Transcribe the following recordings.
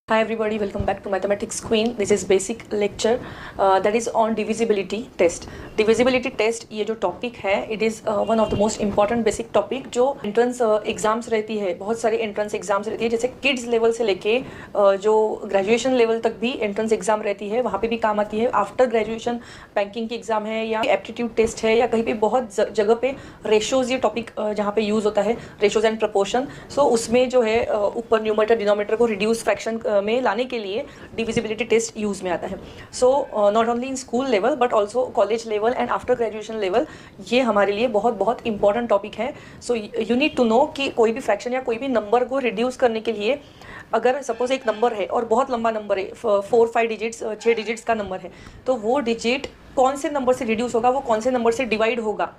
Hi everybody, welcome back to Mathematics Queen. This is basic lecture that is on divisibility test. Divisibility test ये जो topic है it is one of the most important basic topic जो entrance exams रहती है, बहुत सारी entrance exams रहती है, जैसे किड्स लेवल से लेके जो ग्रेजुएशन लेवल तक भी एंट्रेंस एग्जाम रहती है, वहाँ पे भी काम आती है। आफ्टर ग्रेजुएशन बैंकिंग की एग्जाम है या एप्टीट्यूड टेस्ट है या कहीं पे बहुत जगह पे रेशोज ये टॉपिक जहाँ पे यूज़ होता है, रेशोज एंड प्रपोर्शन। सो उसमें जो है ऊपर न्यूमरेटर डिनोमिनेटर को रिड्यूस फ्रैक्शन में लाने के लिए डिविजिबिलिटी टेस्ट यूज़ में आता है। So not only in school level but also college level and after graduation level ये हमारे लिए बहुत इंपॉर्टेंट टॉपिक है। So you need to know कि कोई भी फ्रैक्शन या कोई भी नंबर को रिड्यूस करने के लिए अगर सपोज एक नंबर है और बहुत लंबा नंबर है, 4-5 डिजिट्स 6 डिजिट्स का नंबर है, तो वो डिजिट कौन से नंबर से रिड्यूस होगा, वो कौन से नंबर से डिवाइड होगा,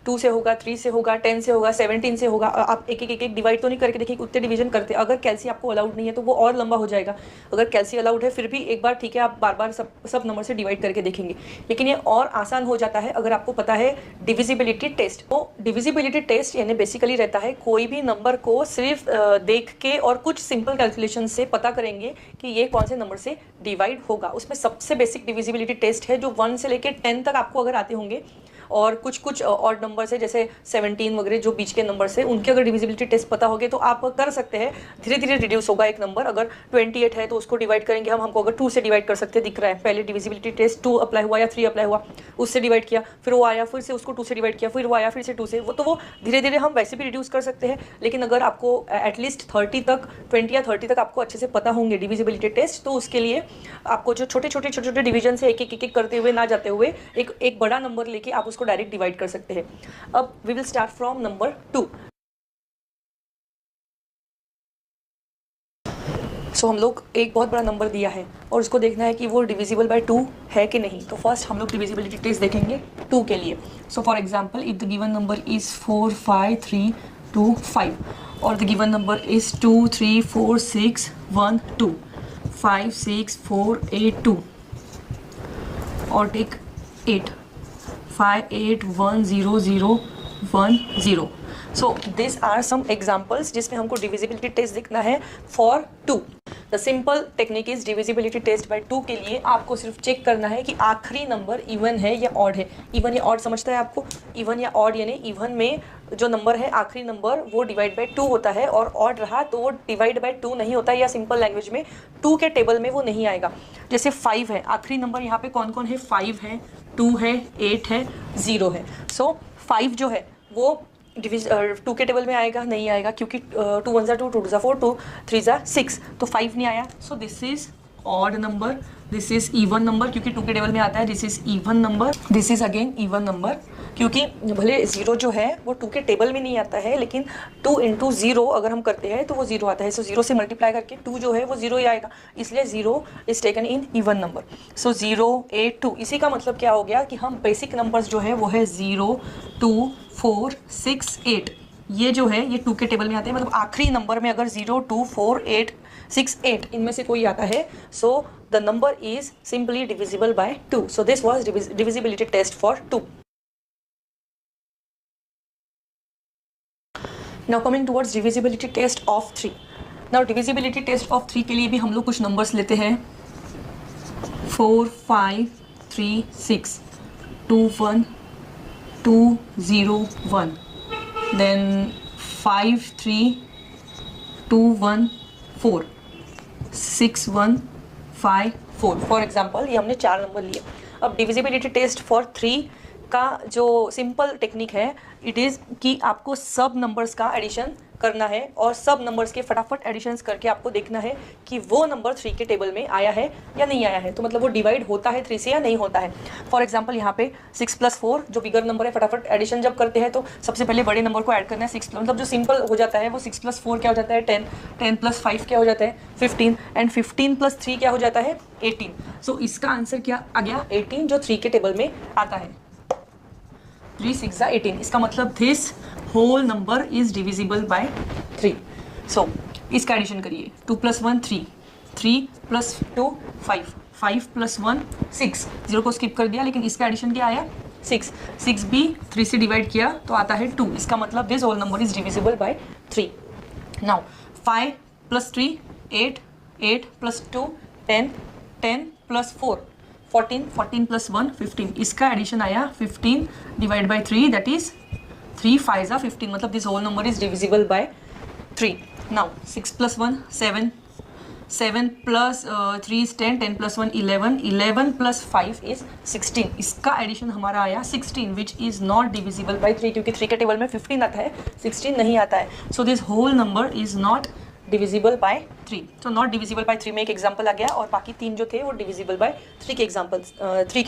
2 से होगा, 3 से होगा, 10 से होगा, 17 से होगा। आप एक डिवाइड तो नहीं करके देखिए, उतने डिवीजन करते। अगर कैल्सी आपको अलाउड नहीं है तो वो और लंबा हो जाएगा। अगर कैल्सी अलाउड है फिर भी एक बार ठीक है, आप बार बार सब नंबर से डिवाइड करके देखेंगे, लेकिन ये और आसान हो जाता है अगर आपको पता है डिविजिबिलिटी टेस्ट। तो डिविजिबिलिटी टेस्ट यानी बेसिकली रहता है कोई भी नंबर को सिर्फ देख के और कुछ सिंपल कैलकुलेशन से पता करेंगे कि ये कौन से नंबर से डिवाइड होगा। उसमें सबसे बेसिक डिविजिबिलिटी टेस्ट है जो 1 से लेकर 10 तक आपको अगर आते होंगे, और कुछ ऑड नंबर है जैसे 17 वगैरह जो बीच के नंबर से, उनके अगर डिविजिबिलिटी टेस्ट पता होगे तो आप कर सकते हैं। धीरे धीरे रिड्यूस होगा एक नंबर। अगर 28 है तो उसको डिवाइड करेंगे हमको अगर 2 से डिवाइड कर सकते हैं, दिख रहा है। पहले डिविजिबिलिटी टेस्ट 2 अप्लाई हुआ या 3 अप्लाई हुआ, उससे डिवाइड किया, फिर वो आया, फिर से उसको 2 से डिवाइड किया, फिर वो आया, फिर से 2 से, वो धीरे धीरे हम वैसे भी रिड्यूस कर सकते हैं। लेकिन अगर आपको एटलीस्ट 30 तक 20 या 30 तक आपको अच्छे से पता होंगे डिविजिबिलिटी टेस्ट, तो उसके लिए आपको जो छोटे डिवीजन से एक करते हुए ना जाते हुए एक बड़ा नंबर लेके आप उसको डायरेक्ट डिवाइड कर सकते हैं। अब we will start from number 2। So हम लोग एक बहुत बड़ा नंबर दिया है और उसको देखना है कि वो डिविजिबल बाय 2 है कि नहीं। तो फर्स्ट हम लोग डिविजिबिलिटी टेस्ट देखेंगे 2 के लिए। So for example if the given number is 4 5 3 2 5 और द गिवन नंबर इज 2 3 4 6 1 2 5 6 4 8 2 और take 8 5 8 1 0 0 1 0। So this are some examples जिसमें हमको डिविजिबिलिटी टेस्ट देखना है for 2। The simple technique is divisibility test by 2 के लिए आपको सिर्फ चेक करना है कि आखिरी नंबर इवन है या ऑड है। इवन या ऑड समझता है आपको? इवन या ऑड यानी इवन में जो नंबर है आखिरी नंबर वो डिवाइड बाय 2 होता है, और ऑड रहा तो वो डिवाइड बाय 2 नहीं होता है, या सिंपल लैंग्वेज में 2 के टेबल में वो नहीं आएगा। जैसे 5 है, आखिरी नंबर यहाँ पे कौन कौन है? 5 है, 2 है, 8 है, 0 है। सो 5 जो है वो 2 के टेबल में आएगा? नहीं आएगा, क्योंकि 2 1 2 2 2 4 2 3 6, तो 5 नहीं आया। सो this is odd number, this is even number क्योंकि 2 के टेबल में आता है, this is even number, this is again even number, क्योंकि भले 0 जो है वो 2 के टेबल में नहीं आता है, लेकिन 2 × 0 अगर हम करते हैं तो वो 0 आता है। सो 0 से मल्टीप्लाई करके 2 जो है वो 0 ही आएगा, इसलिए 0 is taken in even number. सो 0 8 2, इसी का मतलब क्या हो गया कि हम बेसिक नंबर्स जो है वो है 0 2 4 6 8, ये जो है ये 2 के टेबल में आते हैं। मतलब आखिरी नंबर में अगर 0 2 4 8 6 8 इनमें से कोई आता है, so the number is simply divisible by 2। So this was divisibility test for 2। Now coming towards divisibility test of 3. Now divisibility test of 3 के लिए भी हम लोग कुछ नंबर्स लेते हैं। 4 5 3 6 2 1 2 0 1, then 5 3 2 1 4 6 1 5 4। फॉर एग्जाम्पल ये हमने 4 नंबर लिए। अब डिविजिबिलिटी टेस्ट फॉर 3 का जो सिंपल टेक्निक है इट इज़ कि आपको सब नंबर्स का एडिशन करना है और सब नंबर्स के फटाफट एडिशंस करके आपको देखना है कि वो नंबर 3 के टेबल में आया है या नहीं आया है। तो मतलब वो डिवाइड होता है 3 से या नहीं होता है। फॉर एग्जांपल यहाँ पे 6 + 4 जो बिगर नंबर है, फटाफट एडिशन जब करते हैं तो सबसे पहले बड़े नंबर को ऐड करना है। 6 मतलब जो सिंपल हो जाता है वो 6 + 4 क्या हो जाता है? 10, 10 + 5 क्या हो जाता है? 15, एंड 15 + 3 क्या हो जाता है? 18। सो इसका आंसर क्या आ गया? 18, जो 3 के टेबल में आता है। 3 6 18, इसका मतलब this whole number is divisible by 3। सो इसका एडिशन करिए। 2 + 1 3, 3 + 2 5, 5 + 1 6, 0 को स्किप कर दिया, लेकिन इसका एडिशन क्या आया? 6। 6 भी 3 से डिवाइड किया तो आता है 2। इसका मतलब this whole number is divisible by 3। Now 5 + 3 8 8 plus 2 10, 10 plus 4 14, 14 plus 1 15, इसका एडिशन आया 15 डिवाइड बाई 3, दैट इज 3 5 15, मतलब this whole number is divisible by 3. Now 6 plus 1 7, 7 plus 3 is 10, 10 plus 1 11, 11 plus 5 is 16, इसका एडिशन हमारा आया 16 which is not divisible by 3, क्योंकि 3 के table में 15 आता है, 16 नहीं आता है. So this whole number is not divisible by 3. तो नॉट डिविजिबल बाय 3 में एक एग्जाम्पल आ गया, और बाकी 3 जो थे वो डिविजिबल बाय 3 के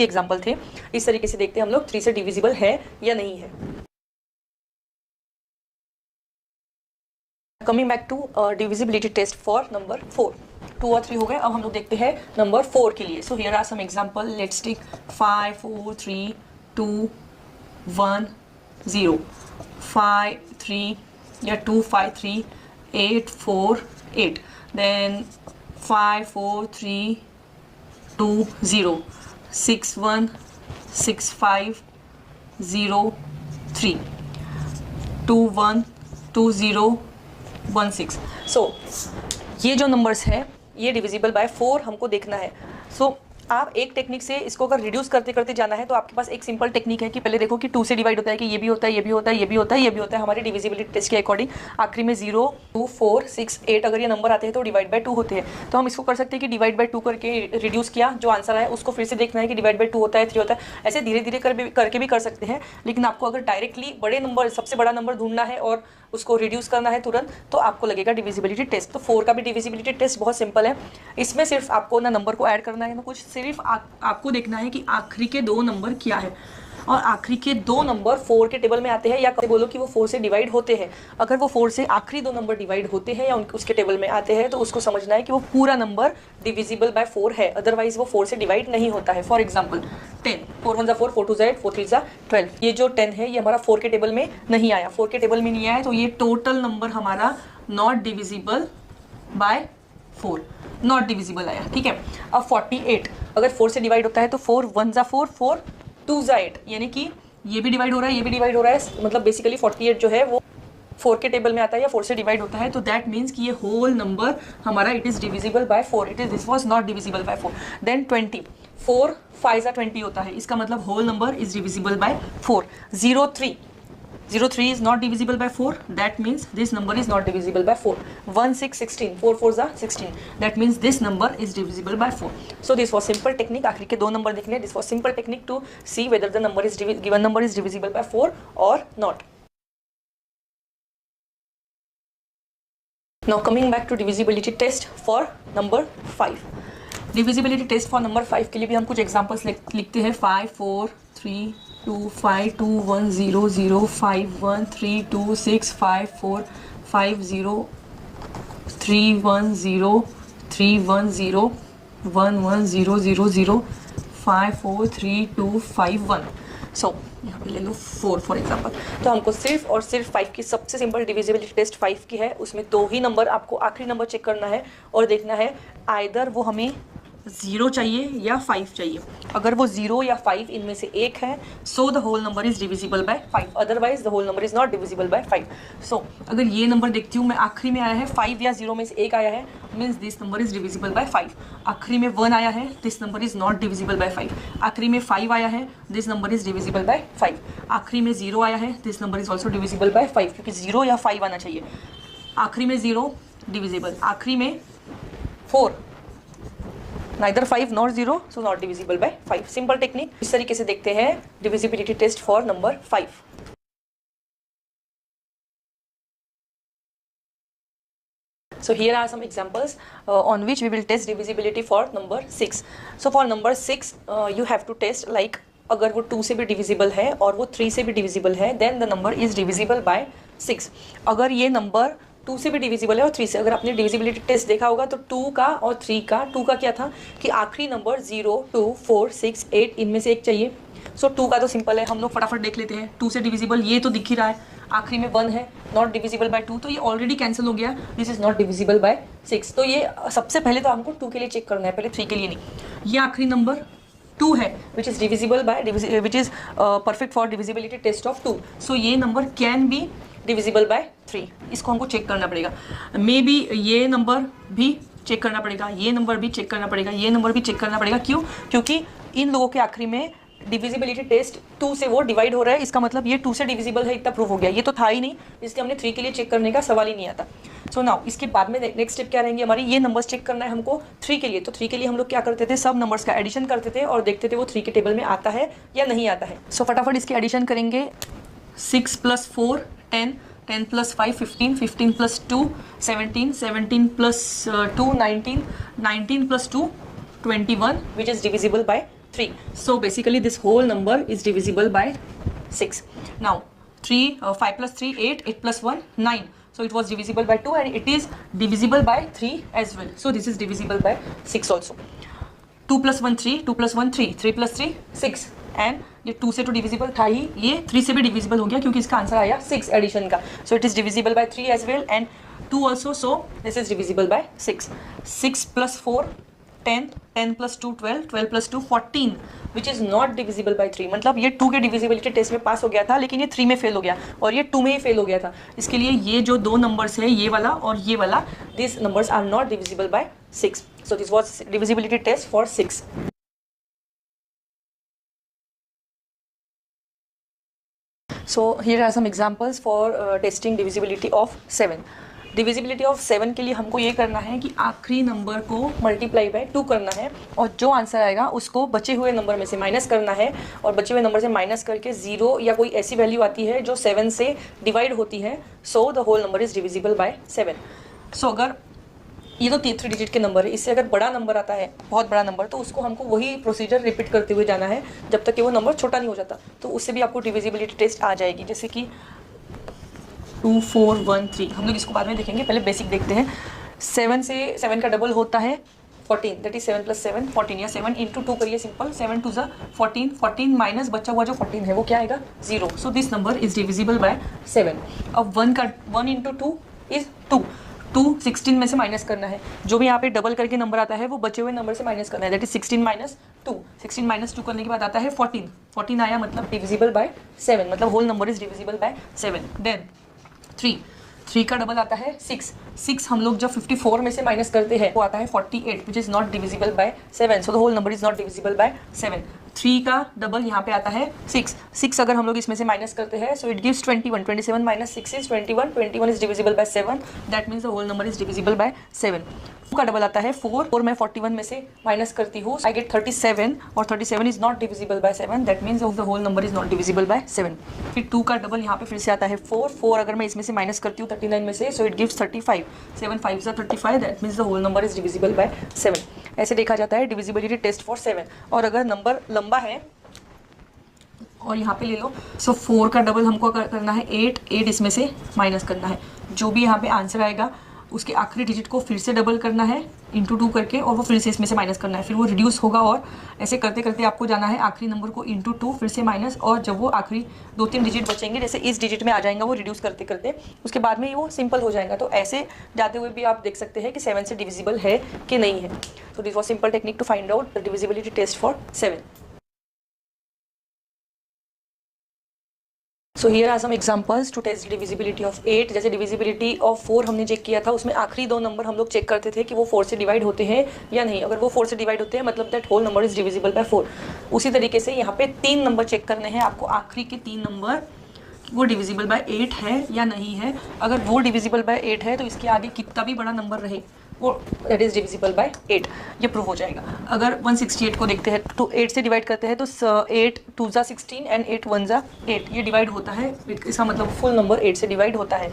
एग्जाम्पल थे. इस तरीके से देखते हैं हम लोग 3 से डिविजिबल है या नहीं है. Coming back to divisibility test for number 4. 2 और 3 हो गए. अब हम लोग देखते हैं नंबर 4 के लिए. So here are some example. Let's take 5 4 3 2 1 0, 5 3 या 2 5 3 8 4 8, then 5 4 3 2 0, 6 1 6 5 0 3, 2 1 2 0 1 6. सो ये जो नंबर्स है ये डिविजिबल बाय 4 हमको देखना है. सो आप एक टेक्निक से इसको अगर रिड्यूस करते करते जाना है तो आपके पास एक सिंपल टेक्निक है कि पहले देखो कि 2 से डिवाइड होता है कि ये भी होता है, ये भी होता है, ये भी होता है, ये भी होता है. हमारी डिविजिबिलिटी टेस्ट के अकॉर्डिंग आखिरी में 0 2 4 6 8 अगर ये नंबर आते हैं तो डिवाइड बाय 2 होते हैं. तो हम इसको कर सकते हैं कि डिवाइड बाय 2 करके रिड्यूस किया, जो आंसर आया उसको फिर से देखना है कि डिवाइड बाय 2 होता है 3 होता है. ऐसे धीरे धीरे करके भी कर सकते हैं. लेकिन आपको अगर डायरेक्टली बड़े नंबर, सबसे बड़ा नंबर ढूंढना है और उसको रिड्यूस करना है तुरंत, तो आपको लगेगा डिविजिबिलिटी टेस्ट. तो 4 का भी डिविजिबिलिटी टेस्ट बहुत सिंपल है. इसमें सिर्फ आपको ना नंबर को ऐड करना है ना कुछ, सिर्फ आपको देखना है कि आखिरी के 2 नंबर क्या है. और आखिरी के 2 नंबर 4 के टेबल में आते हैं या बोलो कि वो 4 से डिवाइड होते हैं. अगर वो 4 से आखिरी 2 नंबर डिवाइड होते हैं या उसके टेबल में आते हैं तो उसको समझना है कि वो पूरा नंबर डिविजिबल बाय 4 है, अदरवाइज वो 4 से डिवाइड नहीं होता है. For example 10, 4 1 4, 4 2 8, 4 3 12. ये जो 10 है ये हमारा 4 के टेबल में नहीं आया. 4 के टेबल में नहीं आया तो ये टोटल नंबर हमारा not divisible by 4, not divisible आया. ठीक है. अब 48 अगर 4 से डिवाइड होता है तो 4 1 4, 4 2 8, यानी कि ये भी डिवाइड हो रहा है, ये भी डिवाइड हो रहा है. मतलब बेसिकली 48 जो है वो 4 के टेबल में आता है या 4 से डिवाइड होता है. तो दैट मीन्स कि ये होल नंबर हमारा it is divisible by 4. This was not divisible by 4. Then 20, 4 5 20 होता है, इसका मतलब whole number is divisible by 4. 03 is not divisible by 4, that means this number is not divisible by 4. 1 6 16, 4 4 16, that means this number is divisible by 4. So this was simple technique. आखिरी के 2 number देखने. This was simple technique to see whether the number is given number is divisible by 4 or not. Now coming back to divisibility test for number 5. Divisibility test for number 5 के लिए भी हम कुछ examples लिखते हैं. 5 4 3 2 5 2 1 0 0 5 1 3 2 6 5 4 5 0 3 1 0 3 1 0 1 1 0 0 0 5 4 3 2 5 1. सो यहाँ पे ले लो 4 फॉर एग्जाम्पल. तो हमको सिर्फ और सिर्फ 5 की सबसे सिंपल डिविजिबिलिटी टेस्ट 5 की है. उसमें 2 ही नंबर, आपको आखिरी नंबर चेक करना है और देखना है आइदर वो हमें 0 चाहिए या 5 चाहिए. अगर वो 0 या 5 इनमें से एक है so the whole number is divisible by 5, otherwise the whole number is not divisible by 5. So अगर ये नंबर देखती हूँ मैं आखिरी में आया है 5 या 0 में से एक आया है, means this number is divisible by 5. आखिरी में 1 आया है, this number is not divisible by 5. आखिरी में 5 आया है, this number is divisible by 5. आखिरी में 0 आया है, this number is also divisible by 5, क्योंकि 0 या 5 आना चाहिए. आखिरी में 0 डिविजिबल, आखिरी में 4 neither 5 nor 0, so not divisible by 5. Simple technique. इस तरीके से देखते हैं divisibility test for number 5. So here are some examples on which we will test divisibility for number 6. So for number 6 you have to test like अगर वो 2 से भी divisible है और वो 3 से भी डिविजिबल है then the number is divisible by 6. अगर ये नंबर 2 से भी डिविजिबल है और 3 से, अगर आपने डिविजिबिलिटी टेस्ट देखा होगा तो 2 का और 3 का, 2 का क्या था कि आखिरी नंबर 0 2 4 6 8 इनमें से एक चाहिए. सो 2 का तो सिंपल है, हम लोग फटाफट देख लेते हैं. 2 से डिविजिबल ये तो दिख ही रहा है, आखिरी में 1 है, नॉट डिविजिबल बाय 2, तो ये ऑलरेडी कैंसिल हो गया, this is not divisible by 6. तो ये सबसे पहले तो हमको 2 के लिए चेक करना है, पहले 3 के लिए नहीं. ये आखिरी नंबर 2 है which is divisible by which is perfect for divisibility test of 2. So ये number can be divisible by 3, इसको हमको चेक करना पड़ेगा. मे बी ये नंबर भी चेक करना पड़ेगा, ये नंबर भी चेक करना पड़ेगा, ये नंबर भी चेक करना पड़ेगा। क्यों? क्योंकि इन लोगों के आखिरी में डिविजिबिलिटी टेस्ट 2 से वो डिवाइड हो रहा है, इसका मतलब ये 2 से डिविजिबल है, इतना प्रूव हो गया। ये तो था ही नहीं, इसलिए हमने 3 के लिए चेक करने का सवाल ही नहीं आता। सो नाउ इसके बाद में नेक्स्ट स्टेप क्या रहेंगे हमारी, ये नंबर्स चेक करना है हमको 3 के लिए। तो 3 के लिए हम लोग क्या करते थे, सब नंबर्स का एडिशन करते थे और देखते थे वो 3 के टेबल में आता है या नहीं आता है। सो फटाफट इसके एडिशन करेंगे। 6 + 4 10, 10 + 5 15, 15 + 2 17, 17 + 2 19, 19 + 2 21, which is divisible by 3. So basically this whole number is divisible by 6. Now 5 + 3 8, 8 + 1 9. So it was divisible by 2 and it is divisible by 3 as well. So this is divisible by 6 also. 2 + 1 3, 2 + 1 3, 3 + 3 6 and ये 2 से तो divisible था ही, ये 3 से भी divisible हो गया क्योंकि इसका आंसर आया 6 एडिशन का। So it is divisible by 3 as well and 2 also. So this is divisible by 6। 6 + 4 10, 10 + 2 12, 12 + 2 14, which is not divisible by 3। मतलब ये 2 के डिविजिबिलिटी टेस्ट में पास हो गया था, लेकिन ये 3 में फेल हो गया और ये 2 में ही फेल हो गया था। इसके लिए ये जो 2 नंबर्स है, ये वाला और ये वाला, this numbers are not divisible by 6। So this was divisibility test for 6। So here are some examples for testing divisibility of 7. Divisibility of 7 के लिए हमको ये करना है कि आखिरी नंबर को मल्टीप्लाई बाय 2 करना है और जो आंसर आएगा उसको बचे हुए नंबर में से माइनस करना है और बचे हुए नंबर से माइनस करके 0 या कोई ऐसी वैल्यू आती है जो 7 से डिवाइड होती है। So the whole number is divisible by 7। So अगर ये तो 3 डिजिट के नंबर है, इससे अगर बड़ा नंबर आता है, बहुत बड़ा नंबर, तो उसको हमको वही प्रोसीजर रिपीट करते हुए जाना है जब तक कि वो नंबर छोटा नहीं हो जाता। तो उससे भी आपको डिविजिबिलिटी टेस्ट आ जाएगी, जैसे कि 2 4 1 3। हम लोग इसको बाद में देखेंगे, पहले बेसिक देखते हैं। 7 से 7 का डबल होता है 14, दैट इज 7 + 7 14, या 7 × 2 करिए सिंपल। 7 2 ज़ा 14, 14 माइनस बचा हुआ जो 14 है वो क्या आएगा 0। So this number is divisible by 7। अब 1 × 2 इज 2, 2 16 में से माइनस करना है। जो भी यहाँ पे डबल करके नंबर आता है वो बचे हुए नंबर से माइनस करना है, दैट इज 16 - 2। 16 - 2 करने के बाद आता है 14, 14 आया मतलब डिविजिबल बाय 7, मतलब whole number is divisible by 7। Then 3 का डबल आता है 6, 6 हम लोग जब 54 में से माइनस करते हैं वो आता है 48, which is not divisible by 7। So the whole number is not divisible by 7। 3 का डबल यहाँ पे आता है 6, 6 अगर हम लोग इसमें से माइनस करते हैं so it gives 21, 27 - 6 is 21, 21 is divisible by 7, that means the whole number is divisible by 7। 2 का डबल आता है 4, और मैं 41 में से माइनस करती हूँ, आई गेट 37, और 37 is not divisible by 7, that means the whole number is not divisible by 7। फिर 2 का डबल यहाँ पे फिर से आता है 4, 4 अगर मैं इसमें से माइनस करती हूँ 39 में से, सो इट गिव्स 35, 7 5 ज़ा 35, that means the whole number is divisible by 7। ऐसे देखा जाता है डिविजिबिलिटी टेस्ट फॉर 7। और अगर नंबर लंबा है और यहाँ पे ले लो, सो 4 का डबल हमको करना है 8, 8 इसमें से माइनस करना है। जो भी यहाँ पे आंसर आएगा उसके आखिरी डिजिट को फिर से डबल करना है इंटू 2 करके, और वो फिर से इसमें से माइनस करना है, फिर वो रिड्यूस होगा, और ऐसे करते करते आपको जाना है आखिरी नंबर को इंटू 2 फिर से माइनस, और जब वो आखिरी 2-3 डिजिट बचेंगे, जैसे इस डिजिट में आ जाएगा वो रिड्यूस करते करते, उसके बाद में वो सिंपल हो जाएगा। तो ऐसे जाते हुए भी आप देख सकते हैं कि 7 से डिविजिबल है कि नहीं है। तो this was simple technique to find out the divisibility test for 7। So here are some examples to test divisibility of 8। जैसे डिविजिबिलिटी ऑफ 4 हमने चेक किया था, उसमें आखिरी 2 नंबर हम लोग चेक करते थे कि वो 4 से डिवाइड होते हैं या नहीं। अगर वो 4 से डिवाइड होते हैं मतलब that whole number is divisible by 4। उसी तरीके से यहाँ पे 3 नंबर चेक करने हैं आपको, आखिरी के 3 नंबर वो डिविजिबल बाय 8 है या नहीं है। अगर वो डिविजिबल बाय 8 है तो इसके आगे कितना भी बड़ा नंबर रहे वो दैट इज डिविजिबल बाय 8, ये प्रूव हो जाएगा। अगर 168 को देखते हैं तो 8 से डिवाइड करते हैं तो 8 2 ज़ा 16 एंड 8 1 ज़ा 8, ये डिवाइड होता है, इसका मतलब फुल नंबर 8 से डिवाइड होता है।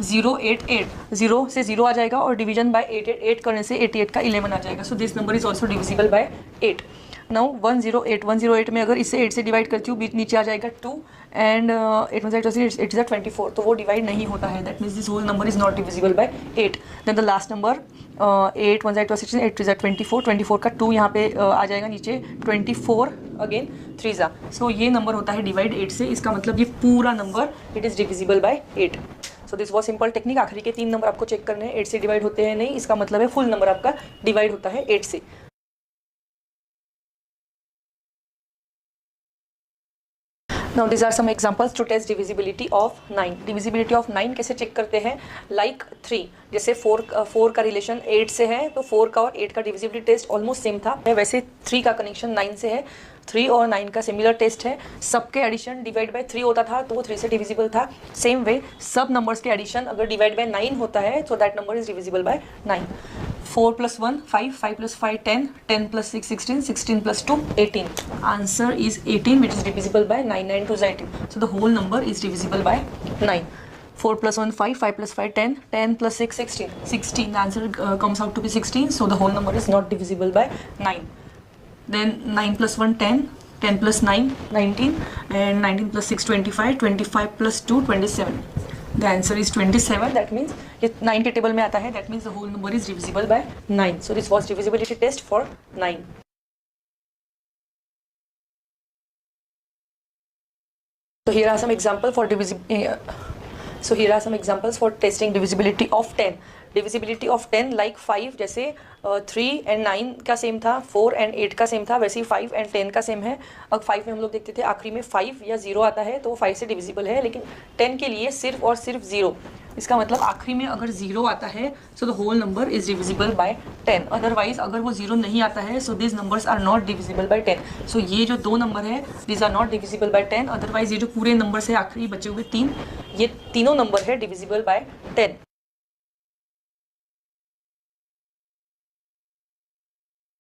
088, 0 से 0 आ जाएगा और डिवीजन बाय 8 करने से 88 का 11 आ जाएगा। So this number is also divisible by 8। Now 108 में अगर इससे 8 से डिवाइड करती हूँ, बीच नीचे आ जाएगा 2 एंड 8 1 8 इज 24, तो वो डिवाइड नहीं होता है, that means this whole number is not divisible by 8। Then the last number 8 1 8 16 8 3 24, 24 का 2 यहाँ पे आ जाएगा नीचे, 24 अगेन 3 ज़ा। सो ये नंबर होता है डिवाइड 8 से, इसका मतलब ये पूरा number it is divisible by 8। So this was simple technique. आखिरी के 3 नंबर आपको चेक करने हैं 8 से डिवाइड होते हैं नहीं, इसका मतलब है फुल नंबर आपका डिवाइड होता है 8 से। Now this are some examples to test divisibility of 9. Divisibility of 9 कैसे चेक करते हैं? लाइक 3, जैसे 4 का रिलेशन 8 से है तो 4 का और 8 का डिविजिबिलिटी टेस्ट ऑलमोस्ट सेम था, वैसे 3 का कनेक्शन 9 से है. 3 और 9 का सिमिलर टेस्ट है. सबके एडिशन डिवाइड बाय 3 होता था तो वो 3 से डिविजिबल था. सेम वे सब नंबर्स के एडिशन अगर डिवाइड बाय 9 होता है so that number is divisible bye 9. 4 + 1 5, 5 + 5 10, 10 + 6 16, 16 + 2 18. Answer is 18, which is divisible by 9. 9 2s 18. So the whole number is divisible by 9. 4 + 1 5, 5 + 5 10, 10 + 6 16. 16. The answer comes out to be 16. So the whole number is not divisible by 9. Then 9 + 1 10, 10 + 9 19, and 19 + 6 25, 25 + 2 27. The answer is 27. That means ये 9 के table में आता है. That means the whole number is divisible by 9. So this was divisibility test for 9. So here are some examples for testing divisibility of 10. Divisibility of 10 like 5, जैसे 3 and 9 का same था, 4 and 8 का same था, वैसे ही 5 and 10 का same है. अब 5 में हम लोग देखते थे आखिरी में 5 या 0 आता है तो वो 5 से डिविजिबल है, लेकिन 10 के लिए सिर्फ और सिर्फ 0. इसका मतलब आखिरी में अगर 0 आता है so the whole number is divisible by 10. Otherwise अगर वो 0 नहीं आता है so this numbers are not divisible by 10. So ये जो 2 नंबर है this are not divisible by 10. Otherwise ये जो पूरे नंबर से आखिरी बचे हुए 3, ये तीनों नंबर है डिविजिबल बाय 10.